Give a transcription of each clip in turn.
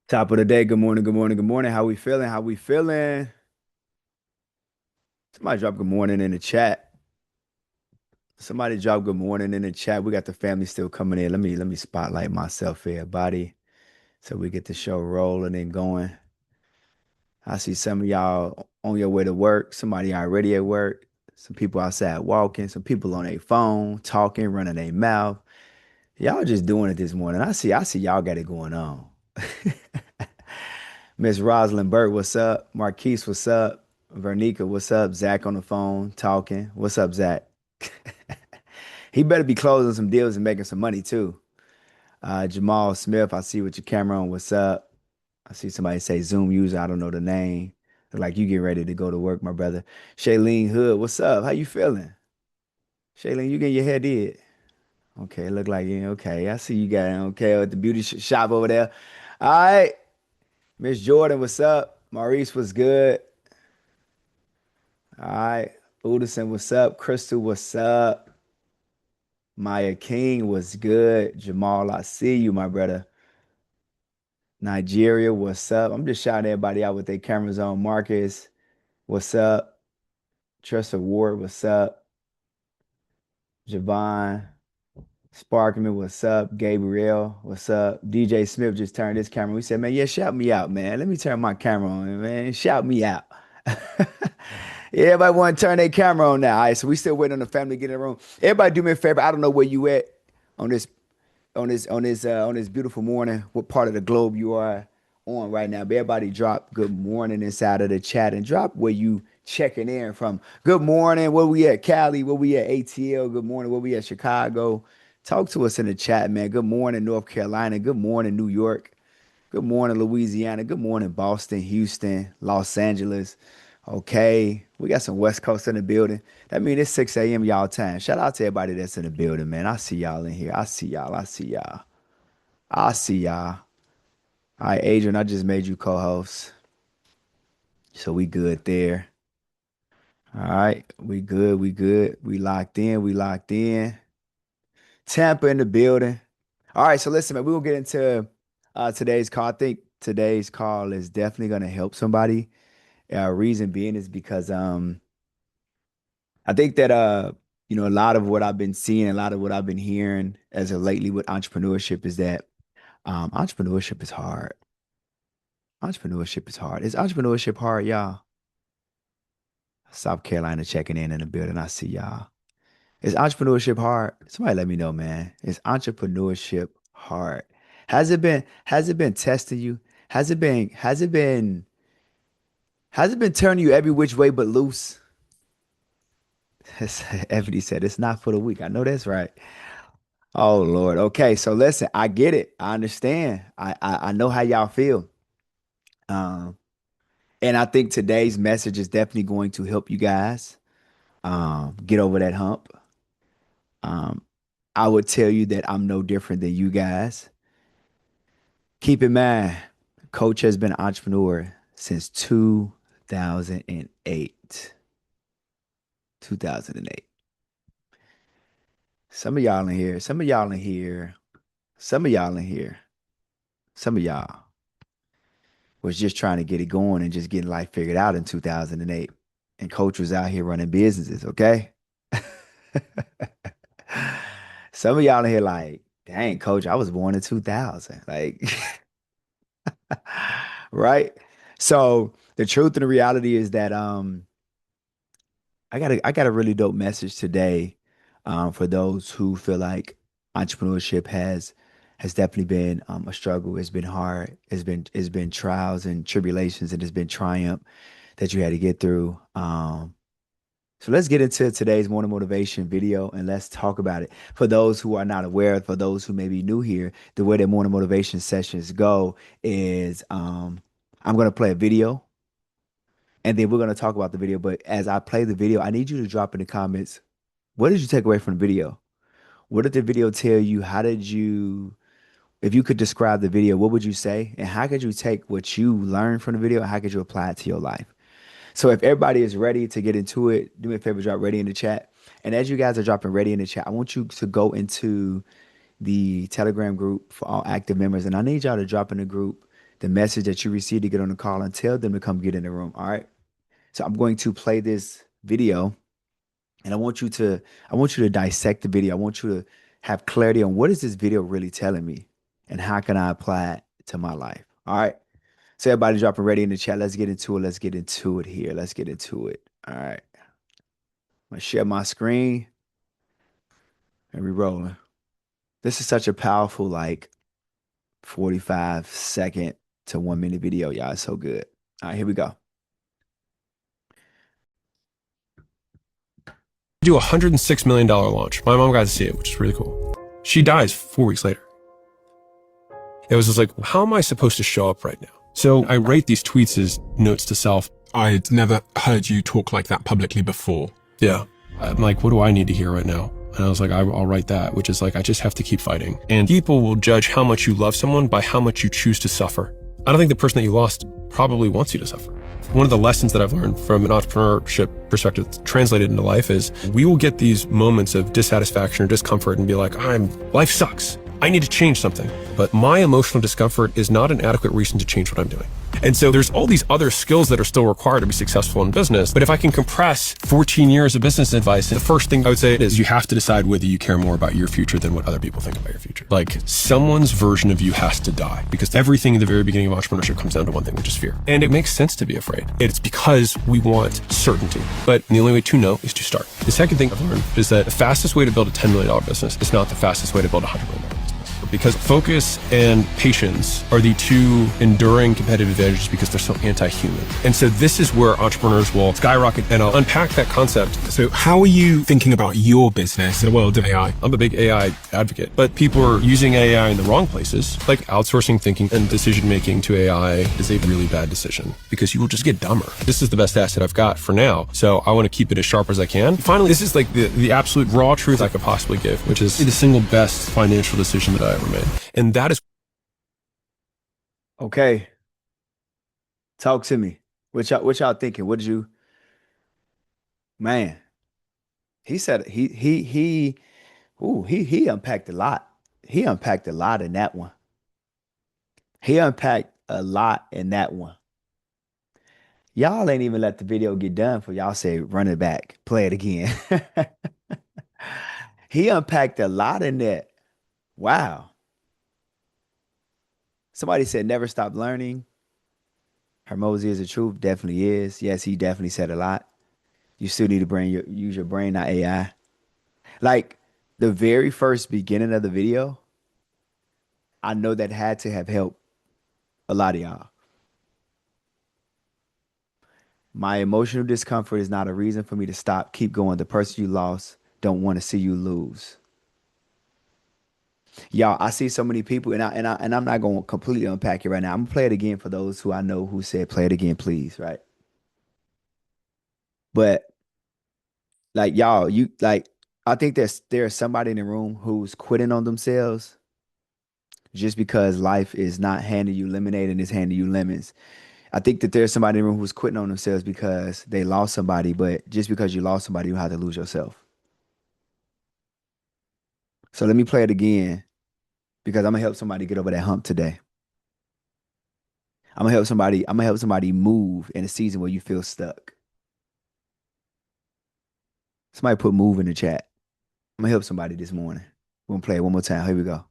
Top of the day. Good morning. Good morning. Good morning. How we feeling? How we feeling? Somebody drop good morning in the chat. Somebody drop good morning in the chat. We got the family still coming in. Let me spotlight myself here, buddy, so we get the show rolling and going. I see some of y'all on your way to work. Somebody already at work. Some people outside walking. Some people on their phone talking, running their mouth. Y'all just doing it this morning. I see y'all got it going on. Miss Rosalind Burt, what's up? Marquise, what's up? Vernica, what's up? Zach on the phone talking. What's up, Zach? He better be closing some deals and making some money too. Jamal Smith, I see with your camera on. What's up? I see somebody say Zoom user. I don't know the name. Look like you get ready to go to work, my brother. Shailene Hood, what's up? How you feeling? Shailene, you getting your hair did? Okay, look like you okay. I see you got it okay at the beauty shop over there. All right. Miss Jordan, what's up? Maurice, what's good? All right. Udison, what's up? Crystal, what's up? Maya King, what's good? Jamal, I see you, my brother. Nigeria, what's up? I'm just shouting everybody out with their cameras on. Marcus, what's up? Tressa Ward, what's up? Javon, Sparkman, what's up? Gabriel, what's up? DJ Smith just turned his camera. We said, man, yeah, shout me out, man. Let me turn my camera on, man. Shout me out. Yeah, everybody want to turn their camera on now. All right, so we still waiting on the family to get in the room. Everybody do me a favor. I don't know where you at on this beautiful morning, what part of the globe you are on right now. But everybody drop good morning inside of the chat and drop where you checking in from. Good morning, where we at Cali, where we at ATL, good morning, where we at Chicago. Talk to us in the chat, man. Good morning, North Carolina. Good morning, New York. Good morning, Louisiana. Good morning, Boston, Houston, Los Angeles. Okay, we got some West Coast in the building. That means it's 6 a.m. y'all time. Shout out to everybody that's in the building, man. I see y'all in here. I see y'all. I see y'all. I see y'all. All right, Adrian, I just made you co-host. So we good there. All right, we good. We good. We locked in. We locked in. Tampa in the building. All right, so listen, man, we will get into today's call. I think today's call is definitely going to help somebody. Reason being is because I think that a lot of what I've been seeing, a lot of what I've been hearing as of lately with entrepreneurship is that entrepreneurship is hard. Entrepreneurship is hard. Is entrepreneurship hard, y'all? South Carolina checking in the building. I see y'all. Is entrepreneurship hard? Somebody let me know, man. Is entrepreneurship hard? Has it been testing you? Has it been turning you every which way but loose? Ebony said it's not for the weak. I know that's right. Oh Lord. Okay, so listen, I get it. I understand. I know how y'all feel. Um, and I think today's message is definitely going to help you guys get over that hump. Um, I would tell you that I'm no different than you guys. Keep in mind, Coach has been an entrepreneur since 2008. 2008. Some of y'all in here, some of y'all in here, some of y'all in here, some of y'all was just trying to get it going and just getting life figured out in 2008. And Coach was out here running businesses, okay? Some of y'all in here like, dang, Coach, I was born in 2000. Like, right? So the truth and the reality is that I got a really dope message today for those who feel like entrepreneurship has definitely been a struggle. It's been hard. It's been trials and tribulations, and it's been triumph that you had to get through. So let's get into today's morning motivation video and let's talk about it. For those who are not aware, for those who may be new here, the way that morning motivation sessions go is I'm going to play a video and then we're going to talk about the video. But as I play the video, I need you to drop in the comments, what did you take away from the video? What did the video tell you? If you could describe the video, what would you say? And how could you take what you learned from the video and how could you apply it to your life? So if everybody is ready to get into it, do me a favor, drop ready in the chat. And as you guys are dropping ready in the chat, I want you to go into the Telegram group for all active members. And I need y'all to drop in the group the message that you receive to get on the call and tell them to come get in the room. All right. So I'm going to play this video and I want you to dissect the video. I want you to have clarity on what is this video really telling me and how can I apply it to my life. All right. So everybody dropping ready in the chat. Let's get into it. Let's get into it here. Let's get into it. All right. I'm gonna share my screen and we rolling. This is such a powerful, like 45-second to 1 minute video. Y'all, it's so good. All right, here we go. Do a $106 million launch. My mom got to see it, which is really cool. She dies 4 weeks later. It was just like, how am I supposed to show up right now? So I write these tweets as notes to self. I'd never heard you talk like that publicly before. Yeah. I'm like, what do I need to hear right now? And I was like, I'll write that, which is like, I just have to keep fighting. And people will judge how much you love someone by how much you choose to suffer. I don't think the person that you lost probably wants you to suffer. One of the lessons that I've learned from an entrepreneurship perspective translated into life is we will get these moments of dissatisfaction or discomfort and be like, life sucks. I need to change something. But my emotional discomfort is not an adequate reason to change what I'm doing. And so there's all these other skills that are still required to be successful in business. But if I can compress 14 years of business advice, the first thing I would say is you have to decide whether you care more about your future than what other people think about your future. Like someone's version of you has to die because everything in the very beginning of entrepreneurship comes down to one thing, which is fear. And it makes sense to be afraid. It's because we want certainty. But the only way to know is to start. The second thing I've learned is that the fastest way to build a $10 million business is not the fastest way to build a $100 million business. Because focus and patience are the two enduring competitive advantages because they're so anti-human. And so this is where entrepreneurs will skyrocket, and I'll unpack that concept. So how are you thinking about your business in the world of AI? I'm a big AI advocate, but people are using AI in the wrong places, like outsourcing thinking and decision-making to AI is a really bad decision because you will just get dumber. This is the best asset I've got for now, so I want to keep it as sharp as I can. Finally, this is like the absolute raw truth I could possibly give, which is the single best financial decision that I ever made. And that is okay. Talk to me. What y'all thinking? What did you, man? He said he unpacked a lot. He unpacked a lot in that one. He unpacked a lot in that one. Y'all ain't even let the video get done for y'all say run it back, play it again. He unpacked a lot in that. Wow. Somebody said never stop learning. Hormozi is the truth. Definitely is. Yes, he definitely said a lot. You still need to use your brain, not AI. Like the very first beginning of the video, I know that had to have helped a lot of y'all. My emotional discomfort is not a reason for me to stop. Keep going. The person you lost don't want to see you lose. Y'all, I see so many people, and I'm not going to completely unpack it right now. I'm gonna play it again for those who I know who said play it again, please, right? But like y'all, I think there's somebody in the room who's quitting on themselves just because life is not handing you lemonade and it's handing you lemons. I think that there's somebody in the room who's quitting on themselves because they lost somebody, but just because you lost somebody, you don't have to lose yourself. So let me play it again because I'm gonna help somebody get over that hump today. I'm gonna help somebody move in a season where you feel stuck. Somebody put move in the chat. I'm gonna help somebody this morning. We're gonna play it one more time. Here we go.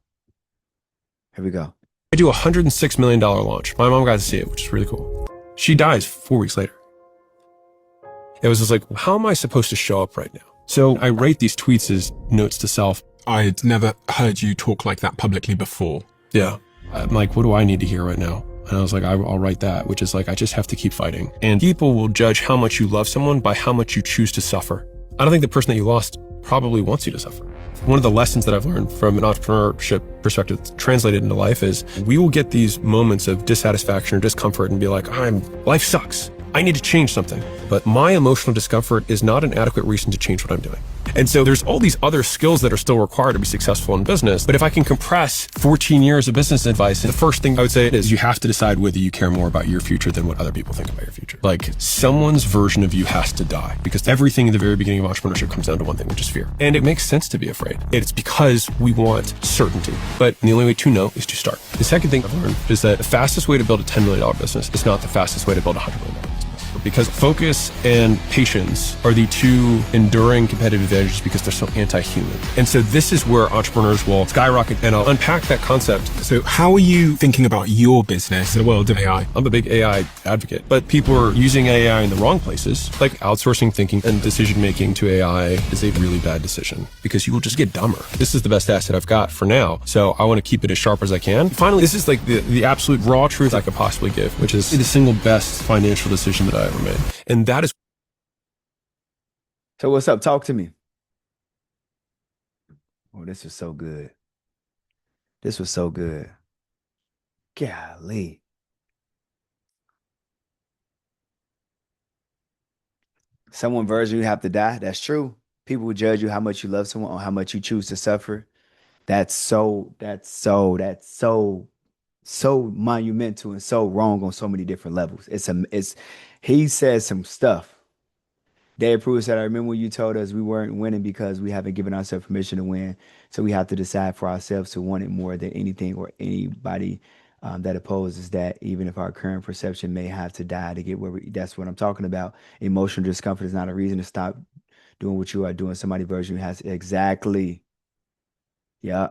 Here we go. I do a $106 million launch. My mom got to see it, which is really cool. She dies 4 weeks later. It was just like, how am I supposed to show up right now? So I write these tweets as notes to self. I'd never heard you talk like that publicly before. Yeah. I'm like, what do I need to hear right now? And I was like, I'll write that, which is like, I just have to keep fighting. And people will judge how much you love someone by how much you choose to suffer. I don't think the person that you lost probably wants you to suffer. One of the lessons that I've learned from an entrepreneurship perspective translated into life is we will get these moments of dissatisfaction or discomfort and be like, life sucks. I need to change something, but my emotional discomfort is not an adequate reason to change what I'm doing. And so there's all these other skills that are still required to be successful in business. But if I can compress 14 years of business advice, the first thing I would say is you have to decide whether you care more about your future than what other people think about your future. Like, someone's version of you has to die, because everything in the very beginning of entrepreneurship comes down to one thing, which is fear. And it makes sense to be afraid. It's because we want certainty. But the only way to know is to start. The second thing I've learned is that the fastest way to build a $10 million business is not the fastest way to build a $100 million business. Because focus and patience are the two enduring competitive advantages because they're so anti-human. And so this is where entrepreneurs will skyrocket, and I'll unpack that concept. So how are you thinking about your business in the world of AI? I'm a big AI advocate, but people are using AI in the wrong places. Like, outsourcing thinking and decision making to AI is a really bad decision because you will just get dumber. This is the best asset I've got for now, so I want to keep it as sharp as I can. Finally, this is like the absolute raw truth I could possibly give, which is the single best financial decision that I ever made. And that is. So what's up? Talk to me. Oh, this was so good. This was so good. Golly. Someone version you have to die. That's true. People will judge you how much you love someone or how much you choose to suffer. So monumental and so wrong on so many different levels. He says some stuff. Dave Pruitt said, I remember when you told us we weren't winning because we haven't given ourselves permission to win. So we have to decide for ourselves to want it more than anything or anybody that opposes that, even if our current perception may have to die to get where that's what I'm talking about. Emotional discomfort is not a reason to stop doing what you are doing. Somebody version has exactly. Yeah.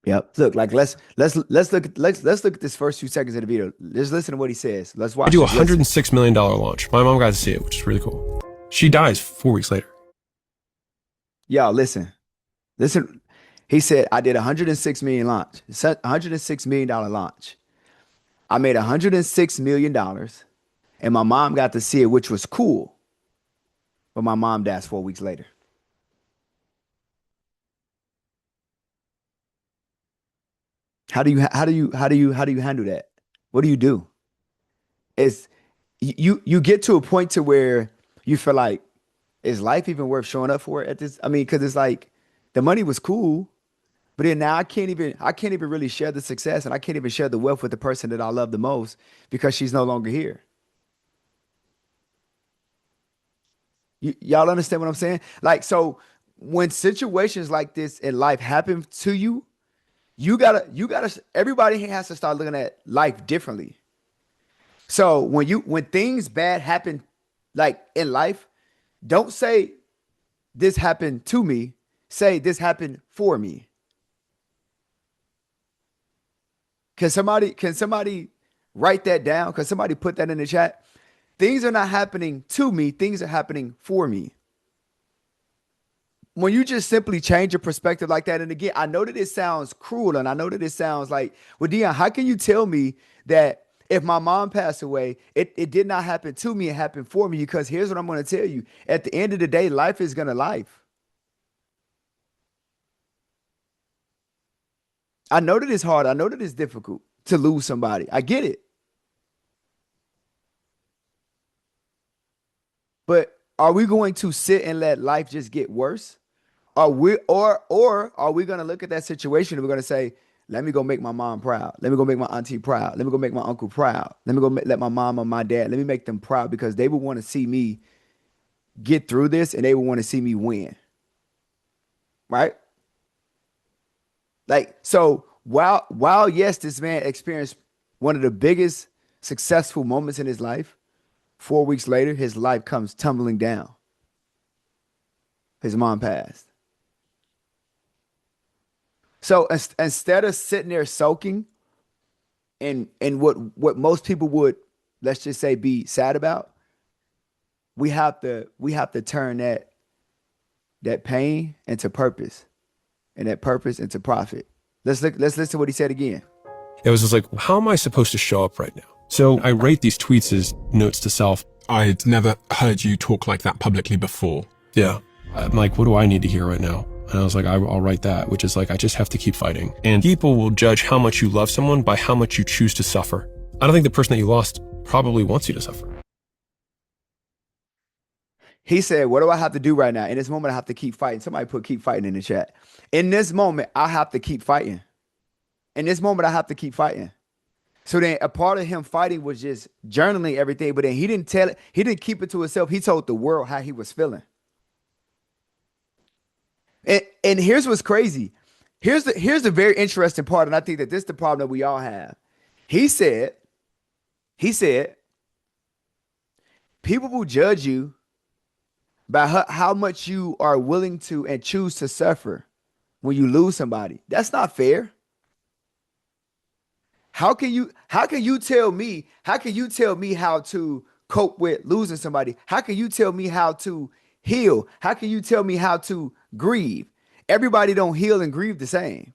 Yep. Look, like let's look at this first few seconds of the video. Just listen to what he says. Let's watch. I do a it. Listen. $106 million launch. My mom got to see it, which is really cool. She dies 4 weeks later. Y'all, listen. He said, I did $106 million launch. It's a $106 million launch. I made $106 million and my mom got to see it, which was cool. But my mom dies 4 weeks later. How do you handle that? What do you do? It's you get to a point to where you feel like, is life even worth showing up for at this? I mean, because it's like the money was cool, but then now I can't even really share the success, and I can't even share the wealth with the person that I love the most because she's no longer here. Y'all understand what I'm saying? Like, so when situations like this in life happen to you, you gotta, everybody has to start looking at life differently. So when things bad happen, like in life, don't say this happened to me. Say this happened for me. Can somebody write that down? Can somebody put that in the chat? Things are not happening to me. Things are happening for me. When you just simply change your perspective like that, and again, I know that it sounds cruel, and I know that it sounds like, well, Dion, how can you tell me that if my mom passed away, it did not happen to me, it happened for me? Because here's what I'm going to tell you. At the end of the day, life is going to life. I know that it's hard. I know that it's difficult to lose somebody. I get it. But are we going to sit and let life just get worse? Are we going to look at that situation and we're going to say, let me go make my mom proud. Let me go make my auntie proud. Let me go make my uncle proud. Let me go let my mom or my dad, let me make them proud, because they would want to see me get through this and they would want to see me win. Right? Like, so while yes, this man experienced one of the biggest successful moments in his life, 4 weeks later, his life comes tumbling down. His mom passed. So instead of sitting there soaking in what most people would, let's just say, be sad about, we have to turn that pain into purpose, and that purpose into profit. Let's listen to what he said again. It was just like, how am I supposed to show up right now? So I rate these tweets as notes to self. I'd never heard you talk like that publicly before. Yeah. I'm like, what do I need to hear right now? And I was like, I'll write that, which is like, I just have to keep fighting. And people will judge how much you love someone by how much you choose to suffer. I don't think the person that you lost probably wants you to suffer. He said, what do I have to do right now? In this moment, I have to keep fighting. Somebody put keep fighting in the chat. In this moment, I have to keep fighting. In this moment, I have to keep fighting. So then a part of him fighting was just journaling everything, but then he didn't tell it, he didn't keep it to himself. He told the world how he was feeling. And here's what's crazy. Here's the very interesting part, and I think that this is the problem that we all have. He said, he said, people will judge you by how much you are willing to and choose to suffer when you lose somebody. That's not fair. How can you tell me how to cope with losing somebody? How can you tell me how to heal? How can you tell me how to grieve? Everybody don't heal and grieve the same.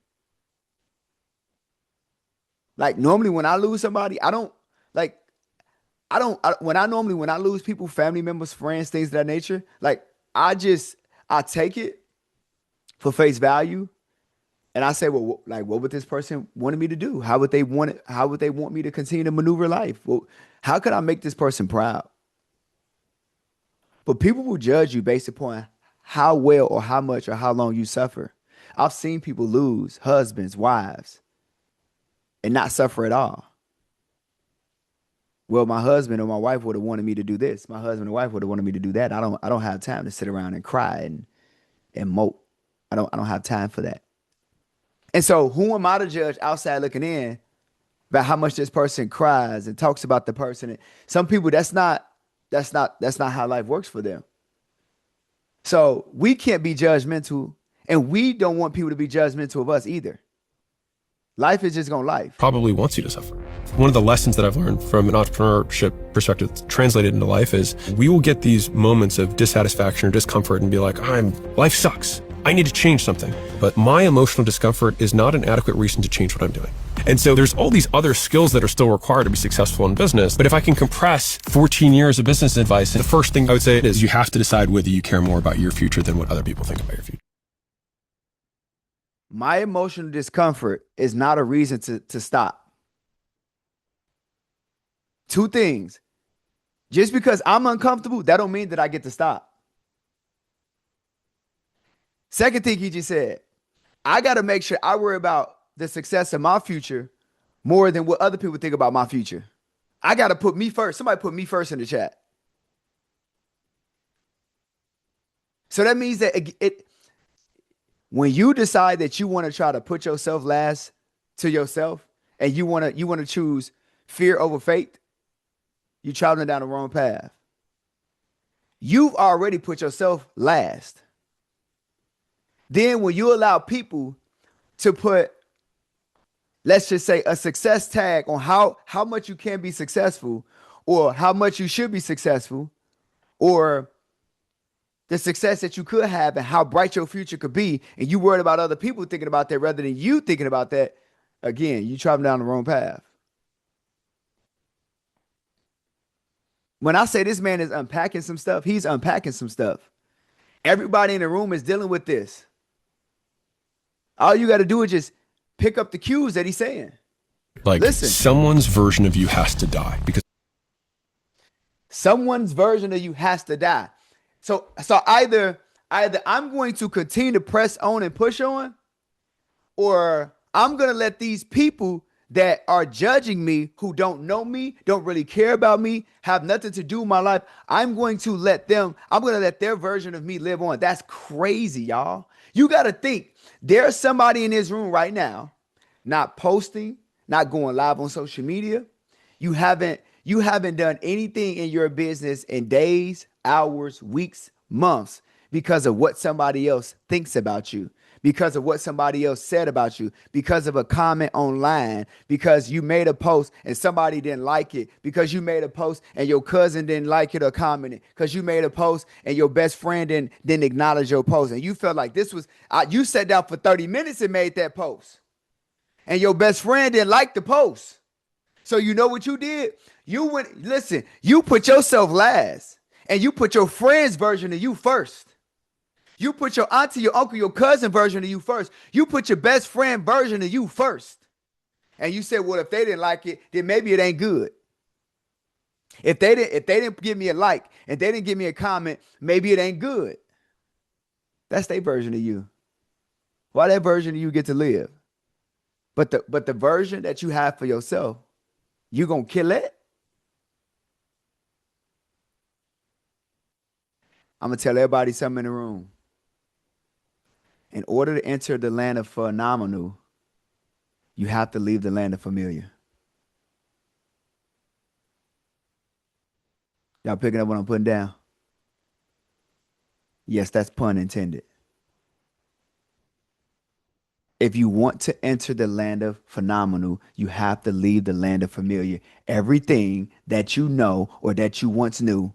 Like normally when I lose somebody, I don't like I don't I, when I lose people, family members, friends, things of that nature, like I take it for face value. And I say, well, like, what would this person wanted me to do? How would they want it? How would they want me to continue to maneuver life? Well, how could I make this person proud? But people will judge you based upon how well or how much or how long you suffer. I've seen people lose husbands, wives, and not suffer at all. Well, my husband or my wife would have wanted me to do this. My husband or wife would have wanted me to do that. I don't have time to sit around and cry and mope. I don't have time for that. And so who am I to judge outside looking in about how much this person cries and talks about the person? And some people that's not how life works for them. So we can't be judgmental, and we don't want people to be judgmental of us either. Life is just gonna life. Probably wants you to suffer. One of the lessons that I've learned from an entrepreneurship perspective translated into life is we will get these moments of dissatisfaction or discomfort and be like, life sucks. I need to change something. But my emotional discomfort is not an adequate reason to change what I'm doing. And so there's all these other skills that are still required to be successful in business. But if I can compress 14 years of business advice, the first thing I would say is you have to decide whether you care more about your future than what other people think about your future. My emotional discomfort is not a reason to stop. Two things. Just because I'm uncomfortable, that don't mean that I get to stop. Second thing he just said, I got to make sure I worry about the success of my future more than what other people think about my future. I got to put me first. Somebody put me first in the chat. So that means that when you decide that you want to try to put yourself last to yourself and you want to choose fear over faith, you're traveling down the wrong path. You've already put yourself last. Then when you allow people to put, let's just say, a success tag on how much you can be successful or how much you should be successful or the success that you could have and how bright your future could be, and you worried about other people thinking about that rather than you thinking about that, again, you traveling down the wrong path. When I say this man is unpacking some stuff, he's unpacking some stuff. Everybody in the room is dealing with this. All you got to do is just pick up the cues that he's saying. Like, listen, someone's version of you has to die because someone's version of you has to die. So either I'm going to continue to press on and push on, or I'm going to let these people that are judging me, who don't know me, don't really care about me, have nothing to do with my life, I'm going to let their version of me live on. That's crazy, y'all. You got to think, there's somebody in this room right now, not posting, not going live on social media. You haven't done anything in your business in days, hours, weeks, months because of what somebody else thinks about you, because of what somebody else said about you, because of a comment online, because you made a post and somebody didn't like it, because you made a post and your cousin didn't like it or comment it, because you made a post and your best friend didn't acknowledge your post. And you felt like this was, you sat down for 30 minutes and made that post. And your best friend didn't like the post. So you know what you did? You put yourself last and you put your friend's version of you first. You put your auntie, your uncle, your cousin version of you first. You put your best friend version of you first. And you said, well, if they didn't like it, then maybe it ain't good. If they didn't give me a like and they didn't give me a comment, maybe it ain't good. That's their version of you. Why that version of you get to live? But the version that you have for yourself, you gonna kill it. I'm gonna tell everybody something in the room. In order to enter the land of phenomenal, you have to leave the land of familiar. Y'all picking up what I'm putting down? Yes, that's pun intended. If you want to enter the land of phenomenal, you have to leave the land of familiar. Everything that you know or that you once knew,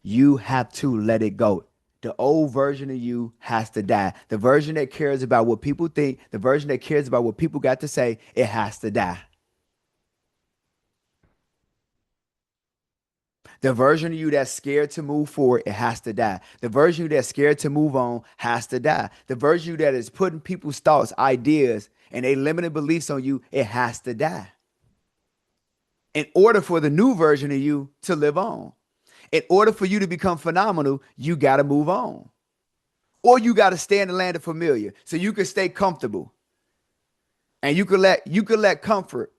you have to let it go. The old version of you has to die. The version that cares about what people think, the version that cares about what people got to say, it has to die. The version of you that's scared to move forward, it has to die. The version of you that's scared to move on has to die. The version of you that is putting people's thoughts, ideas, and they limited beliefs on you, it has to die. In order for the new version of you to live on, in order for you to become phenomenal, you got to move on. Or you got to stay in the land of familiar so you can stay comfortable. And you can let comfort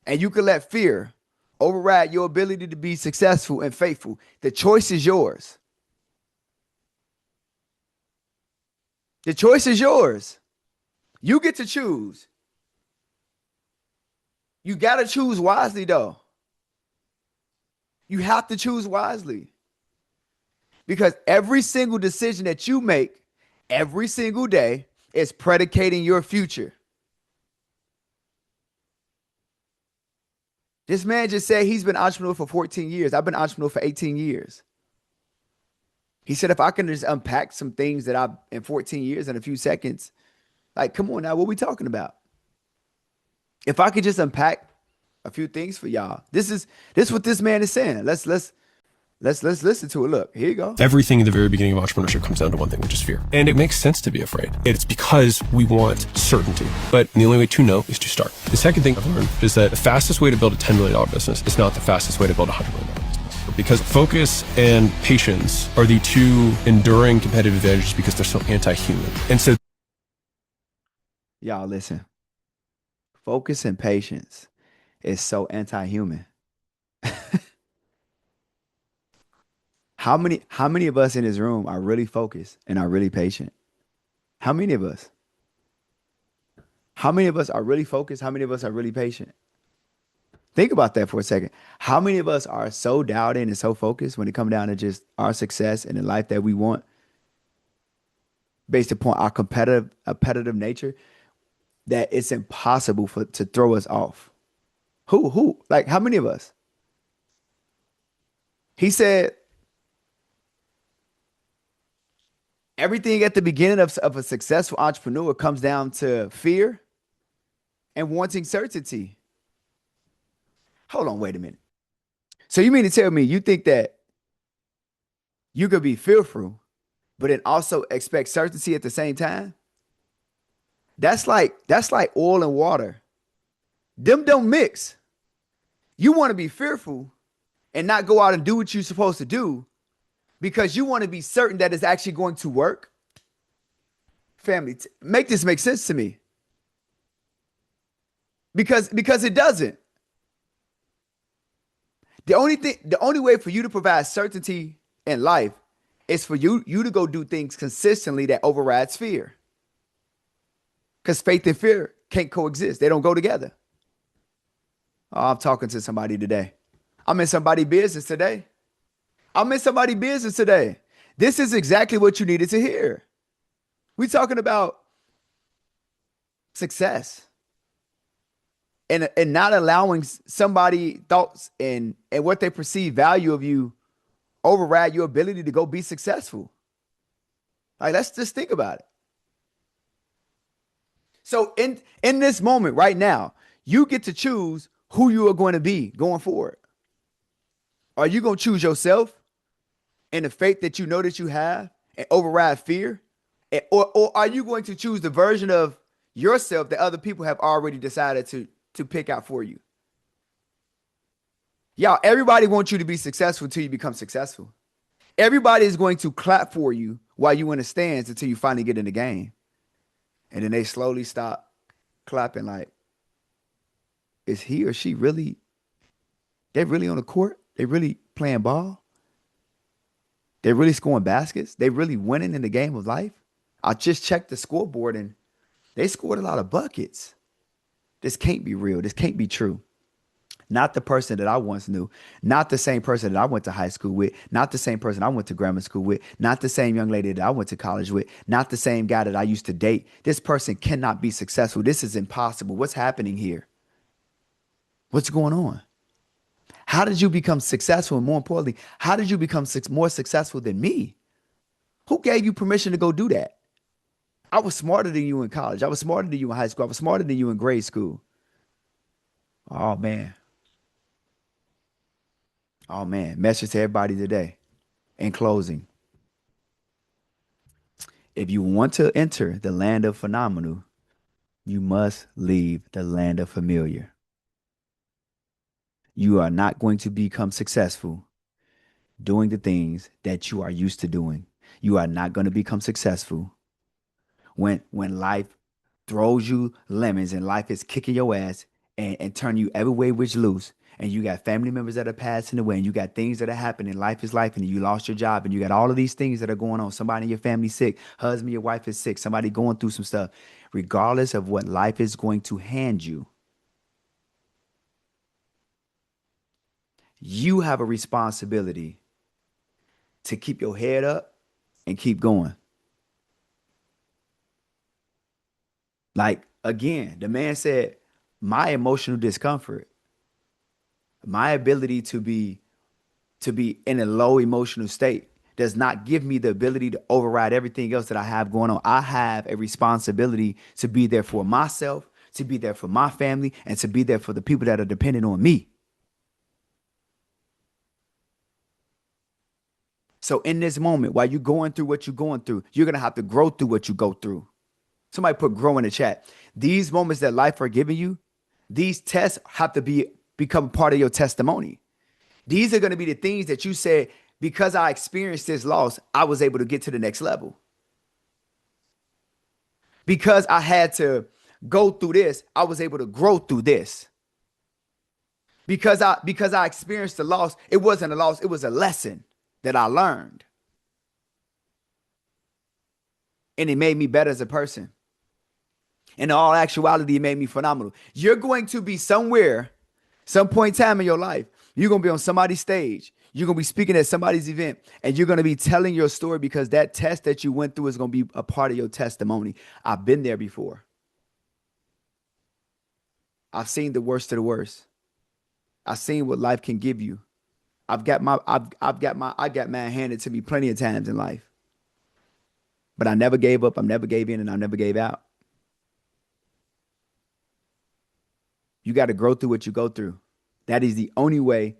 and you can let fear override your ability to be successful and faithful. The choice is yours. The choice is yours. You get to choose. You got to choose wisely, though. You have to choose wisely because every single decision that you make every single day is predicating your future. This man just said he's been entrepreneur for 14 years. I've been entrepreneur for 18 years. He said, if I can just unpack some things that I've in 14 years in a few seconds, like, come on now, what we talking about? If I could just unpack a few things for y'all, this what this man is saying. Let's listen to it. Look, here you go. Everything in the very beginning of entrepreneurship comes down to one thing, which is fear. And it makes sense to be afraid. It's because we want certainty. But the only way to know is to start. The second thing I've learned is that the fastest way to build a $10 million business is not the fastest way to build a $100 million business. Because focus and patience are the two enduring competitive advantages because they're so anti-human. And so Y'all listen. Focus and patience is so anti-human. How many of us in this room are really focused and are really patient? How many of us? How many of us are really focused? How many of us are really patient? Think about that for a second. How many of us are so dialed in and so focused when it comes down to just our success and the life that we want based upon our competitive nature that it's impossible to throw us off? Who? Like, how many of us? He said, everything at the beginning of a successful entrepreneur comes down to fear and wanting certainty. Hold on, wait a minute. So you mean to tell me you think that you could be fearful, but then also expect certainty at the same time? That's like oil and water. Them don't mix. You want to be fearful and not go out and do what you're supposed to do because you want to be certain that it's actually going to work. Family, make this make sense to me. Because it doesn't. The only way for you to provide certainty in life is for you to go do things consistently that overrides fear. Because faith and fear can't coexist. They don't go together. Oh, I'm talking to somebody today. I'm in somebody's business today. This is exactly what you needed to hear. We're talking about success and not allowing somebody thoughts and what they perceive value of you override your ability to go be successful. Like, let's just think about it. So in this moment right now, you get to choose who you are going to be going forward. Are you going to choose yourself and the faith that you know that you have and override fear? Or are you going to choose the version of yourself that other people have already decided to pick out for you? Y'all, everybody wants you to be successful until you become successful. Everybody is going to clap for you while you in the stands until you finally get in the game. And then they slowly stop clapping like, is he or she really, they really on the court? They really playing ball? They really scoring baskets? They really winning in the game of life? I just checked the scoreboard and they scored a lot of buckets. This can't be real. This can't be true. Not the person that I once knew, not the same person that I went to high school with, not the same person I went to grammar school with, not the same young lady that I went to college with, not the same guy that I used to date. This person cannot be successful. This is impossible. What's happening here? What's going on? How did you become successful? And more importantly, how did you become more successful than me? Who gave you permission to go do that? I was smarter than you in college. I was smarter than you in high school. I was smarter than you in grade school. Oh, man. Oh, man. Message to everybody today. In closing, if you want to enter the land of phenomenal, you must leave the land of familiar. You are not going to become successful doing the things that you are used to doing. You are not going to become successful when life throws you lemons and life is kicking your ass and turn you every way which loose. And you got family members that are passing away, and you got things that are happening. Life is life, and you lost your job, and you got all of these things that are going on. Somebody in your family sick, husband, your wife is sick, somebody going through some stuff. Regardless of what life is going to hand you, you have a responsibility to keep your head up and keep going. Like again, the man said, my emotional discomfort, my ability to be in a low emotional state does not give me the ability to override everything else that I have going on. I have a responsibility to be there for myself, to be there for my family, and to be there for the people that are dependent on me. So in this moment, while you're going through what you're going through, you're going to have to grow through what you go through. Somebody put grow in the chat. These moments that life are giving you, these tests have to become part of your testimony. These are going to be the things that you said, because I experienced this loss, I was able to get to the next level. Because I had to go through this, I was able to grow through this. Because I experienced the loss, it wasn't a loss, it was a lesson that I learned. And it made me better as a person. In all actuality, it made me phenomenal. You're going to be somewhere, some point in time in your life, you're going to be on somebody's stage. You're going to be speaking at somebody's event, and you're going to be telling your story because that test that you went through is going to be a part of your testimony. I've been there before. I've seen the worst of the worst. I've seen what life can give you. I got mine handed to me plenty of times in life. But I never gave up, I never gave in, and I never gave out. You got to grow through what you go through. That is the only way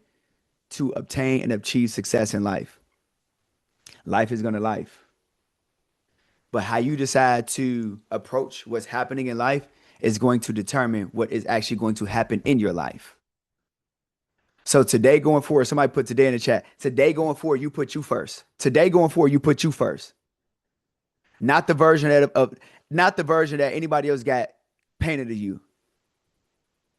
to obtain and achieve success in life. Life is going to life. But how you decide to approach what's happening in life is going to determine what is actually going to happen in your life. So today going forward, somebody put today in the chat. Today going forward, you put you first. Today going forward, you put you first. Not the version not the version that anybody else got painted to you.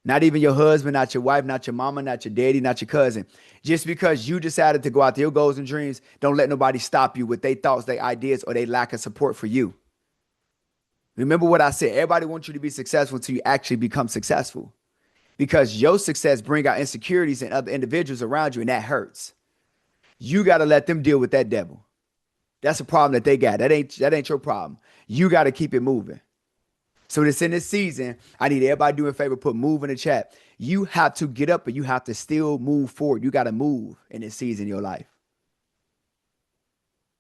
Not even your husband, not your wife, not your mama, not your daddy, not your cousin. Just because you decided to go after your goals and dreams, don't let nobody stop you with their thoughts, their ideas, or their lack of support for you. Remember what I said. Everybody wants you to be successful until you actually become successful. Because your success brings out insecurities in other individuals around you, and that hurts. You got to let them deal with that devil. That's a problem that they got. That ain't your problem. You got to keep it moving. So this in this season, I need everybody doing a favor, put move in the chat. You have to get up, but you have to still move forward. You got to move in this season in your life.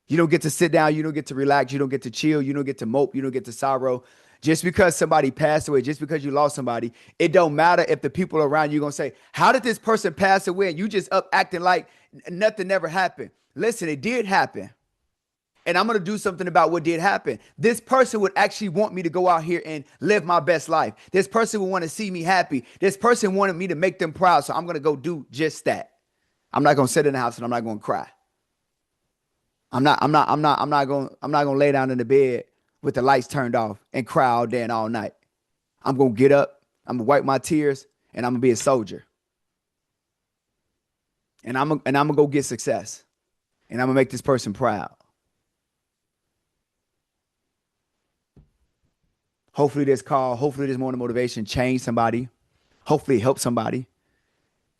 You don't get to sit down. You don't get to relax. You don't get to chill. You don't get to mope. You don't get to sorrow. Just because somebody passed away, just because you lost somebody, it don't matter if the people around you going to say, how did this person pass away? And you just up acting like nothing ever happened. Listen, it did happen. And I'm going to do something about what did happen. This person would actually want me to go out here and live my best life. This person would want to see me happy. This person wanted me to make them proud. So I'm going to go do just that. I'm not going to sit in the house and I'm not going to cry. I'm not going to lay down in the bed with the lights turned off and cry all day and all night. I'm going to get up. I'm going to wipe my tears and I'm going to be a soldier. And I'm going to go get success. And I'm going to make this person proud. Hopefully hopefully this morning motivation changed somebody. Hopefully it helped somebody.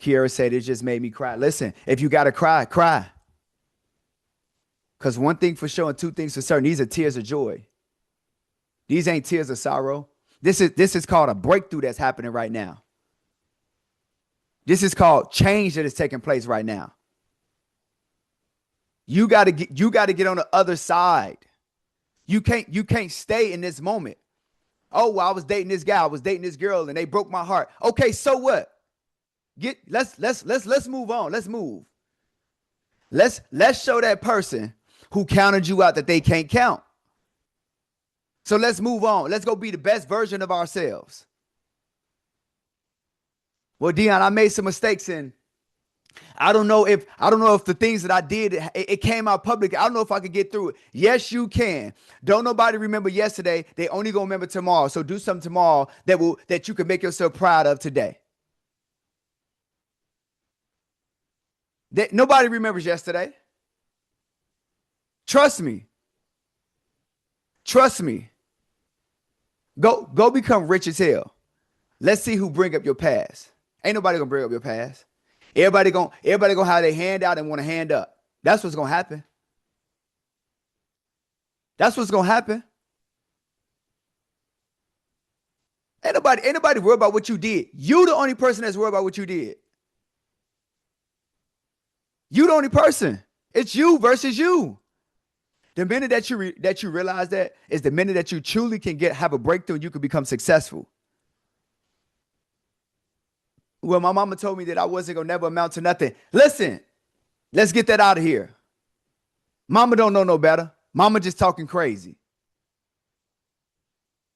Kiara said it just made me cry. Listen, if you got to cry, cry. Because one thing for sure and two things for certain, these are tears of joy. These ain't tears of sorrow. This is called a breakthrough that's happening right now. This is called change that is taking place right now. You got to get on the other side. You can't stay in this moment. Oh, well, I was dating this guy, I was dating this girl, and they broke my heart. Okay, so what? Let's move on. Let's move. Let's show that person who counted you out that they can't count. So let's move on. Let's go be the best version of ourselves. Well, Dion, I made some mistakes, and I don't know if the things that I did, it came out public. I don't know if I could get through it. Yes, you can. Don't nobody remember yesterday. They only gonna remember tomorrow. So do something tomorrow that you can make yourself proud of today. Nobody remembers yesterday. Trust me. Trust me. Go become rich as hell. Let's see who bring up your past. Ain't nobody gonna bring up your past. Everybody gonna have their hand out and want to hand up. That's what's gonna happen. That's what's gonna happen. Ain't nobody worried about what you did. You the only person that's worried about what you did. You the only person. It's you versus you. The minute that you realize that is the minute that you truly can have a breakthrough and you can become successful. Well, my mama told me that I wasn't gonna never amount to nothing. Listen, let's get that out of here. Mama don't know no better. Mama just talking crazy.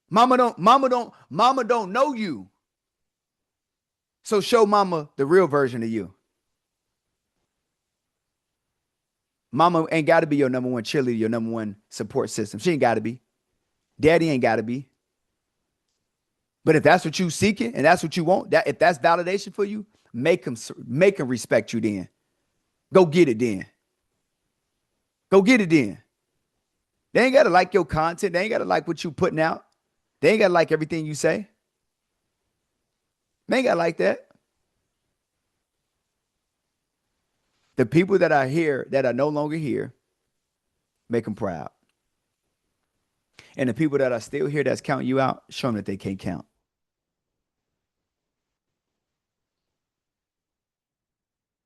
Mama don't know you. So show mama the real version of you. Mama ain't got to be your number one cheerleader, your number one support system. She ain't got to be. Daddy ain't got to be. But if that's what you seeking and that's what you want, if that's validation for you, make them respect you then. Go get it then. Go get it then. They ain't got to like your content. They ain't got to like what you putting out. They ain't got to like everything you say. They ain't got to like that. The people that are here, that are no longer here, make them proud. And the people that are still here that's counting you out, show them that they can't count.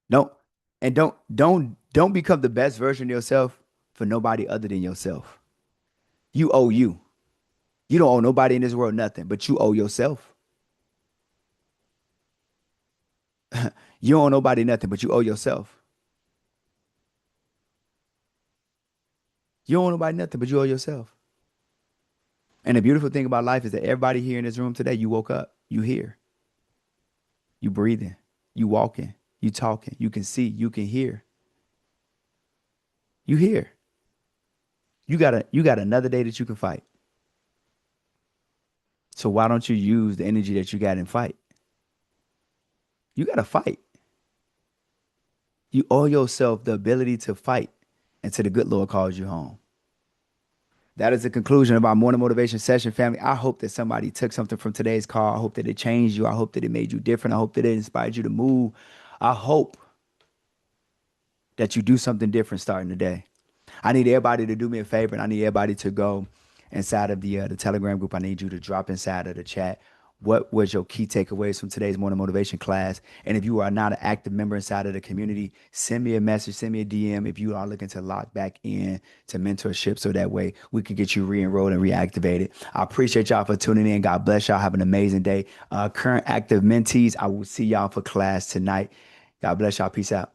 No, and don't become the best version of yourself for nobody other than yourself. You owe you. You don't owe nobody in this world nothing, but you owe yourself. You don't owe nobody nothing, but you owe yourself. You don't owe nobody nothing, but you owe yourself. And the beautiful thing about life is that everybody here in this room today, you woke up, you here, you breathing, you walking, you talking, you can see, you can hear. You here. You got another day that you can fight. So why don't you use the energy that you got and fight? You got to fight. You owe yourself the ability to fight until the good Lord calls you home. That is the conclusion of our morning motivation session, family. I hope that somebody took something from today's call. I hope that it changed you. I hope that it made you different. I hope that it inspired you to move. I hope that you do something different starting today. I need everybody to do me a favor, and I need everybody to go inside of the Telegram group. I need you to drop inside of the chat. What was your key takeaways from today's morning motivation class? And if you are not an active member inside of the community, send me a message, send me a DM if you are looking to lock back in to mentorship so that way we can get you re-enrolled and reactivated. I appreciate y'all for tuning in. God bless y'all. Have an amazing day. Current active mentees, I will see y'all for class tonight. God bless y'all. Peace out.